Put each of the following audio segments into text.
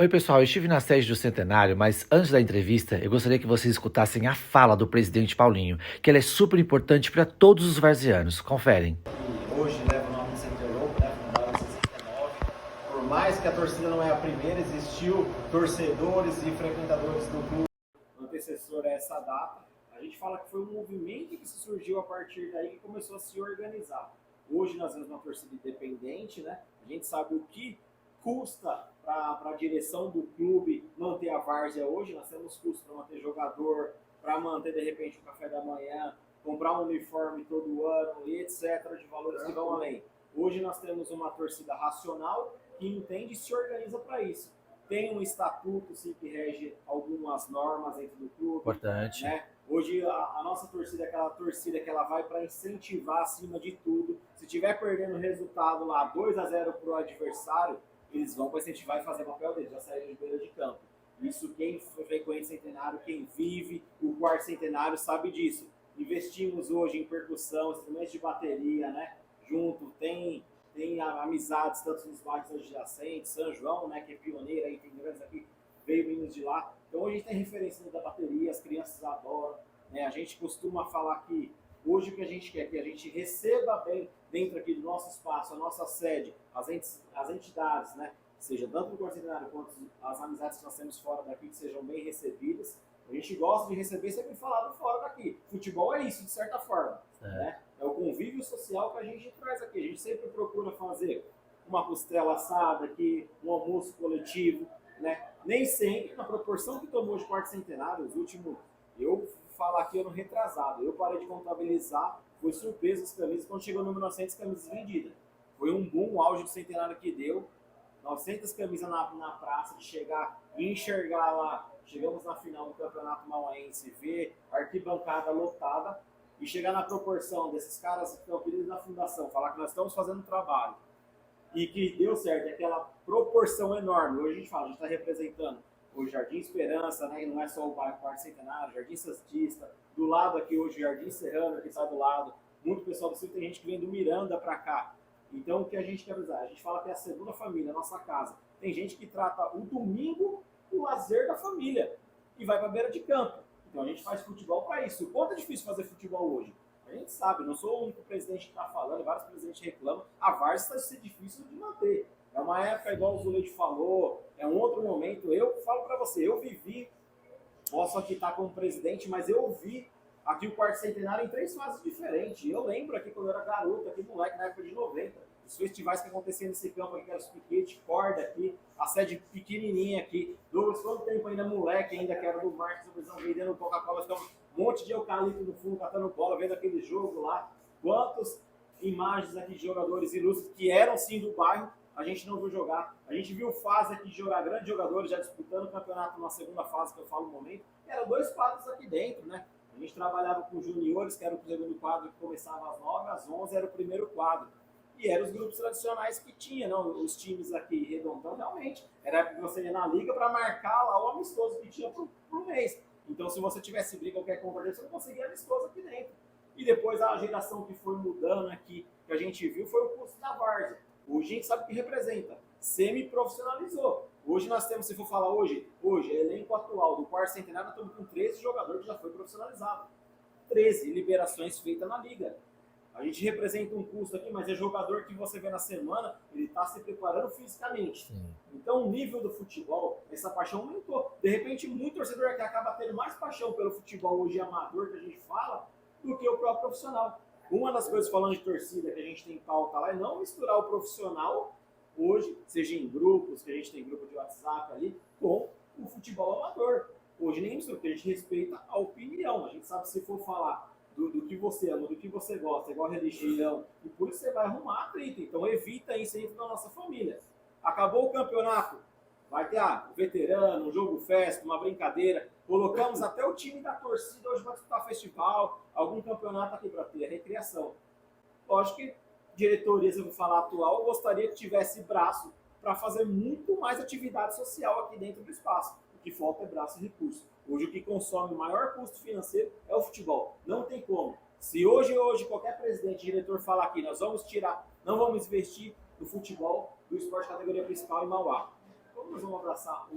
Oi, pessoal, eu estive na sede do Centenário, mas antes da entrevista, eu gostaria que vocês escutassem a fala do presidente Paulinho, que ela é super importante para todos os varzianos. Conferem. E hoje leva o nome de Centro Europa, né, fundado em 69. Por mais que a torcida não é a primeira, existiu torcedores e frequentadores do clube antecessor a essa data. A gente fala que foi um movimento que se surgiu a partir daí que começou a se organizar. Hoje nós temos uma torcida independente, né? A gente sabe o que custa para a direção do clube manter a várzea hoje. Nós temos custos para manter jogador, para manter de repente o café da manhã, comprar um uniforme todo ano e etc. de valores que vão além. Hoje nós temos uma torcida racional que entende e se organiza para isso. Tem um estatuto sim, que rege algumas normas dentro do clube. Importante. Né? Hoje a nossa torcida é aquela torcida que ela vai para incentivar acima de tudo. Se tiver perdendo o resultado lá 2-0 para o adversário, eles vão para incentivar e fazer o papel deles, já saíram de beira de campo. Isso quem frequenta Centenário, quem vive o quarto centenário sabe disso. Investimos hoje em percussão, instrumentos de bateria, né? Junto, tem amizades tanto nos bairros adjacentes, São João, né, que é pioneira, aí tem grandes aqui, veio meninos de lá. Então hoje a gente tem referência da bateria, as crianças adoram, né? A gente costuma falar que hoje o que a gente quer é que a gente receba bem dentro aqui do nosso espaço, a nossa sede, as entidades, né? Seja tanto do Quarto Centenário quanto as amizades que nós temos fora daqui, que sejam bem recebidas. A gente gosta de receber sempre falado fora daqui. Futebol é isso, de certa forma. Né? É o convívio social que a gente traz aqui. A gente sempre procura fazer uma costela assada aqui, um almoço coletivo. Né? Nem sempre, na proporção que tomou de quarto centenário, os últimos, eu falo aqui ano retrasado, eu parei de contabilizar, foi surpresa as camisas, quando chegou no 900 camisas vendidas. Foi um boom, um auge do centenário que deu. 900 camisas na praça, de chegar e enxergar lá. Chegamos na final do Campeonato Mauaense, ver a arquibancada lotada e chegar na proporção desses caras que estão queridos na fundação, falar que nós estamos fazendo trabalho e que deu certo, é aquela proporção enorme. Hoje a gente fala, a gente está representando o Jardim Esperança, né? E não é só o bairro Quarto Centenário, Jardim Santista, do lado aqui hoje, Jardim Serrano, que está do lado. Muito pessoal do Sul, tem gente que vem do Miranda para cá. Então, o que a gente quer avisar? A gente fala que é a segunda família, a nossa casa. Tem gente que trata o domingo o lazer da família e vai para a beira de campo. Então, a gente faz futebol para isso. O quanto é difícil fazer futebol hoje? A gente sabe, não sou o único presidente que está falando, vários presidentes reclamam. A várzea está sendo difícil de manter. É uma época, igual o Zuleide falou, é um outro momento. Eu falo para você, eu vivi, posso aqui estar como presidente, mas eu vi aqui o quarto centenário em 3 fases diferentes. Eu lembro aqui quando eu era garoto, aqui moleque, na época de 90, os festivais que aconteciam nesse campo aqui, que era os piquete, corda aqui, a sede pequenininha aqui. Douglas, quanto tempo ainda moleque, ainda que era do Marcos, vendendo Coca-Cola, ficava um monte de eucalipto no fundo, catando bola, vendo aquele jogo lá. Quantas imagens aqui de jogadores ilustres que eram sim do bairro, a gente não viu jogar. A gente viu fase aqui de jogar grandes jogadores já disputando o campeonato na segunda fase, que eu falo no momento. Eram 2 quadros aqui dentro, né? A gente trabalhava com juniores, que era o segundo quadro que começava às 9, às 11 era o primeiro quadro. E eram os grupos tradicionais que tinha, não? Os times aqui redondão, realmente. Era que você ia na liga para marcar lá o amistoso que tinha por mês. Então, se você tivesse briga ou qualquer concorrência, você não conseguia amistoso aqui dentro. E depois a geração que foi mudando aqui, que a gente viu, foi o curso da várzea. Hoje a gente sabe o que representa. Semi-profissionalizou. Hoje nós temos, se for falar hoje, elenco atual do quarto centenário, nós estamos com 13 jogadores que já foi profissionalizado. 13 liberações feitas na liga. A gente representa um custo aqui, mas é jogador que você vê na semana, ele está se preparando fisicamente. Sim. Então o nível do futebol, essa paixão aumentou. De repente, muito torcedor aqui acaba tendo mais paixão pelo futebol hoje amador que a gente fala, do que o próprio profissional. Uma das coisas, falando de torcida, que a gente tem em pauta lá, é não misturar o profissional hoje, seja em grupos, que a gente tem grupo de WhatsApp ali, com o futebol amador. Hoje nem mistura, porque a gente respeita a opinião. A gente sabe, se for falar do que você ama, do que você gosta, igual a religião, e por isso você vai arrumar atrito. Então evita isso dentro da nossa família. Acabou o campeonato, vai ter um veterano, um jogo festa, uma brincadeira. Colocamos até o time da torcida hoje para disputar festival, algum campeonato aqui para ter a recreação. Lógico que diretoria, se eu vou falar atual, eu gostaria que tivesse braço para fazer muito mais atividade social aqui dentro do espaço. O que falta é braço e recurso. Hoje o que consome o maior custo financeiro é o futebol. Não tem como. Se hoje qualquer presidente, diretor falar aqui, nós vamos tirar, não vamos investir no futebol do esporte categoria principal em Mauá. como nós vamos abraçar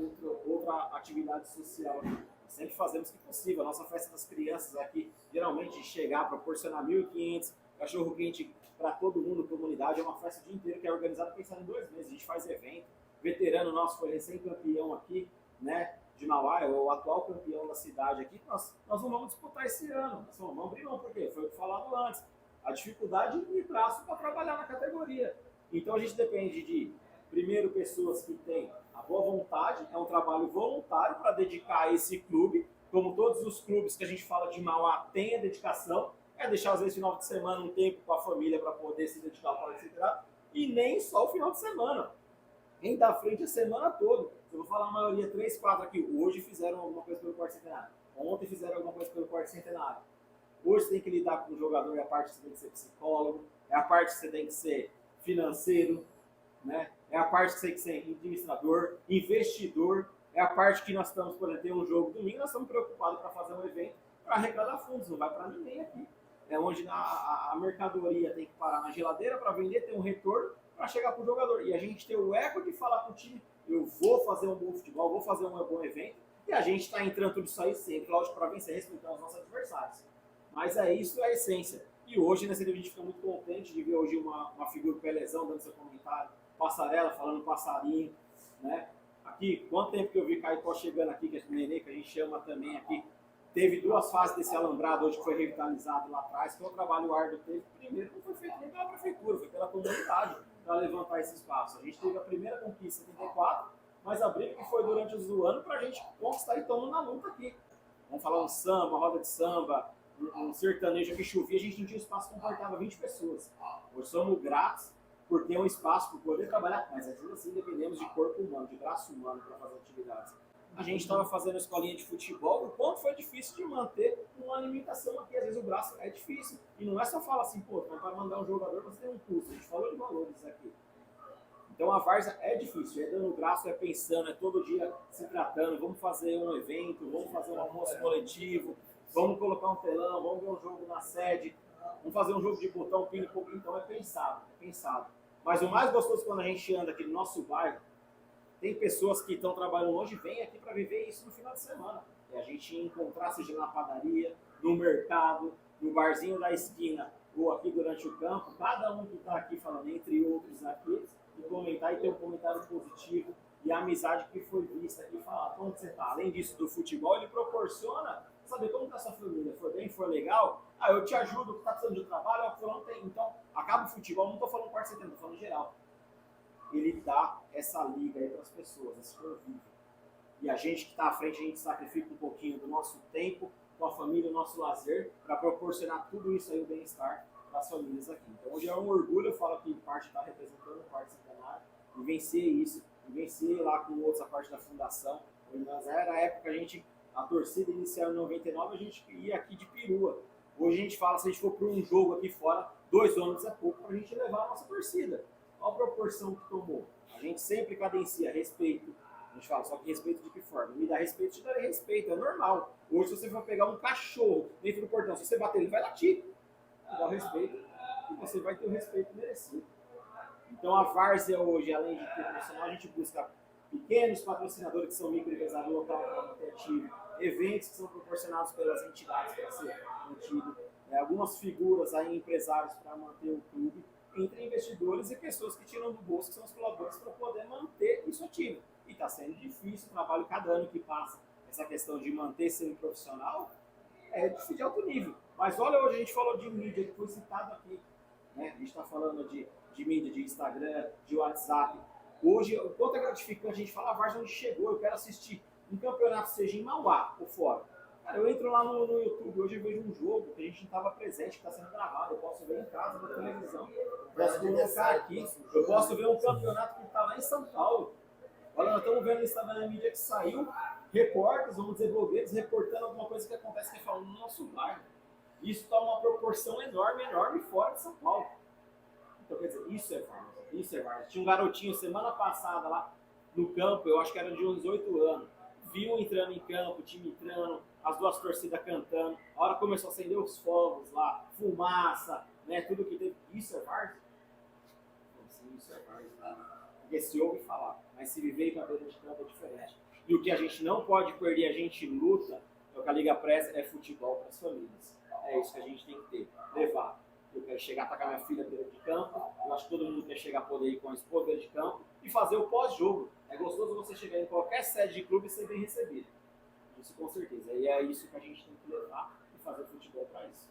outra atividade social aqui? Nós sempre fazemos o que possível. A nossa festa das crianças aqui, geralmente, chegar, proporcionar 1.500 cachorro-quente para todo mundo, comunidade, é uma festa o dia inteiro que é organizada pensando em 2 meses. A gente faz evento. O veterano nosso foi recém-campeão aqui, né, de Mauá, é o atual campeão da cidade aqui. Nós não vamos disputar esse ano. Nós vamos abrir mão, por quê? Foi o que falado antes. A dificuldade de braço para trabalhar na categoria. Então a gente depende de, primeiro, pessoas que têm a boa vontade, é um trabalho voluntário para dedicar a esse clube, como todos os clubes que a gente fala de Mauá têm a dedicação, é deixar às vezes final de semana um tempo com a família para poder se dedicar ao Parque Centenário, e nem só o final de semana, nem da frente a semana toda. Eu vou falar a maioria, 3, 4 aqui, hoje fizeram alguma coisa pelo Parque Centenário, ontem fizeram alguma coisa pelo Parque Centenário. Hoje você tem que lidar com o jogador, é a parte que você tem que ser psicólogo, é a parte que você tem que ser financeiro, né? É a parte que você tem que ser administrador, investidor, é a parte que nós estamos, por exemplo, tem um jogo domingo, nós estamos preocupados para fazer um evento para arrecadar fundos, não vai para ninguém aqui. É onde a mercadoria tem que parar na geladeira para vender, ter um retorno para chegar para o jogador. E a gente tem o ego de falar para o time, eu vou fazer um bom futebol, vou fazer um bom evento, e a gente está entrando tudo isso aí sempre, lógico, para vencer, respeitando os nossos adversários. Mas é isso, é a essência. E hoje, nessa entrevista, a gente fica muito contente de ver hoje uma figura, o Pelezão, dando seu comentário, Passarela falando passarinho, né? Aqui, quanto tempo que eu vi Caicó chegando aqui, que é o Nenê, que a gente chama também aqui, teve 2 fases desse alambrado, hoje que foi revitalizado lá atrás, que é o trabalho árduo teve. Primeiro, não foi feito nem pela prefeitura, foi pela comunidade para levantar esse espaço. A gente teve a primeira conquista em 74, mas a briga que foi durante o ano para a gente conquistar e estamos na luta aqui. Vamos falar um samba, uma roda de samba, um sertanejo que chovia, a gente não tinha espaço que comportava 20 pessoas. Hoje somos gratos por ter um espaço para poder trabalhar, mas ainda assim dependemos de corpo humano, de braço humano para fazer atividades. A gente estava fazendo escolinha de futebol, o quanto foi difícil de manter uma limitação aqui. Às vezes o braço é difícil. E não é só falar assim, pô, então para mandar um jogador você tem um custo. A gente falou de valores aqui. Então a várzea é difícil, é dando o braço, é pensando, é todo dia se tratando, vamos fazer um evento, vamos fazer um almoço coletivo, vamos colocar um telão, vamos ver um jogo na sede, vamos fazer um jogo de botão, ping-pong. Então é pensado, é pensado. Mas o mais gostoso quando a gente anda aqui no nosso bairro, tem pessoas que estão trabalhando longe e vêm aqui para viver isso no final de semana. É a gente encontrar, seja na padaria, no mercado, no barzinho da esquina, ou aqui durante o campo, cada um que está aqui falando, entre outros aqui, e comentar e ter um comentário positivo e a amizade que foi vista aqui, falar como você está. Além disso, do futebol, ele proporciona saber como está a sua família. For bem, for legal, eu te ajudo, está precisando de trabalho, fulano tem. Então, acaba o futebol, não estou falando quarto setembro, estou falando geral. Ele dá essa liga aí para as pessoas, esse convívio. E a gente que está à frente, a gente sacrifica um pouquinho do nosso tempo, com a família, o nosso lazer, para proporcionar tudo isso aí, o bem-estar para as famílias aqui. Então hoje é um orgulho, eu falo que parte está representando o Parque Centenário, e vencer isso, e vencer lá com outros a parte da fundação. Mas era a época que a torcida inicial em 99, a gente ia aqui de perua. Hoje a gente fala, se a gente for para um jogo aqui fora, 2 ônibus é pouco para a gente levar a nossa torcida. Olha a proporção que tomou. A gente sempre cadencia respeito. A gente fala, só que respeito de que forma? Me dá respeito, te darei respeito, é normal. Hoje, se você for pegar um cachorro dentro do portão, se você bater, ele vai latir. Me dá o respeito e você vai ter o respeito merecido. Então, a várzea hoje, além de ter profissional, a gente busca pequenos patrocinadores que são microempresários local para manter ativo, eventos que são proporcionados pelas entidades para ser mantido, algumas figuras aí, empresários para manter o clube, entre investidores e pessoas que tiram do bolso, que são os colaboradores, para poder manter isso ativo. E está sendo difícil o trabalho cada ano que passa. Essa questão de manter sendo profissional é difícil de alto nível. Mas olha, hoje a gente falou de mídia, que foi citado aqui. Né? A gente está falando de mídia, de Instagram, de WhatsApp. Hoje, o quanto é gratificante a gente falar, a Várzea onde chegou, eu quero assistir um campeonato, seja em Mauá ou fora. Cara, eu entro lá no YouTube, hoje eu vejo um jogo que a gente não estava presente, que está sendo gravado, eu posso ver em casa, na televisão, posso colocar aqui, eu posso ver um campeonato que está lá em São Paulo. Olha, nós estamos vendo no Instagram da mídia que saiu, repórteres, vamos dizer, blogueiros, reportando alguma coisa que acontece que falam no nosso bairro. Isso toma uma proporção enorme, enorme fora de São Paulo. Então, quer dizer, isso é várzea, isso é várzea. Tinha um garotinho semana passada lá no campo, eu acho que era de uns 8 anos, viu entrando em campo, o time entrando, as 2 torcidas cantando, a hora começou a acender os fogos lá, fumaça, né, tudo que teve. Isso é várzea? Sim, isso é várzea. Porque se ouve falar. mas se viver e ir pra beira de campo é diferente. E o que a gente não pode perder, a gente luta, é o que a Liga preza, é futebol para as famílias. É isso que a gente tem que ter, levar. Eu quero chegar a atacar minha filha beira de campo, eu acho que todo mundo quer chegar a poder ir com a esposa beira de campo e fazer o pós-jogo. É gostoso você chegar em qualquer sede de clube e ser bem recebido. Isso com certeza. E é isso que a gente tem que levar e fazer futebol para isso.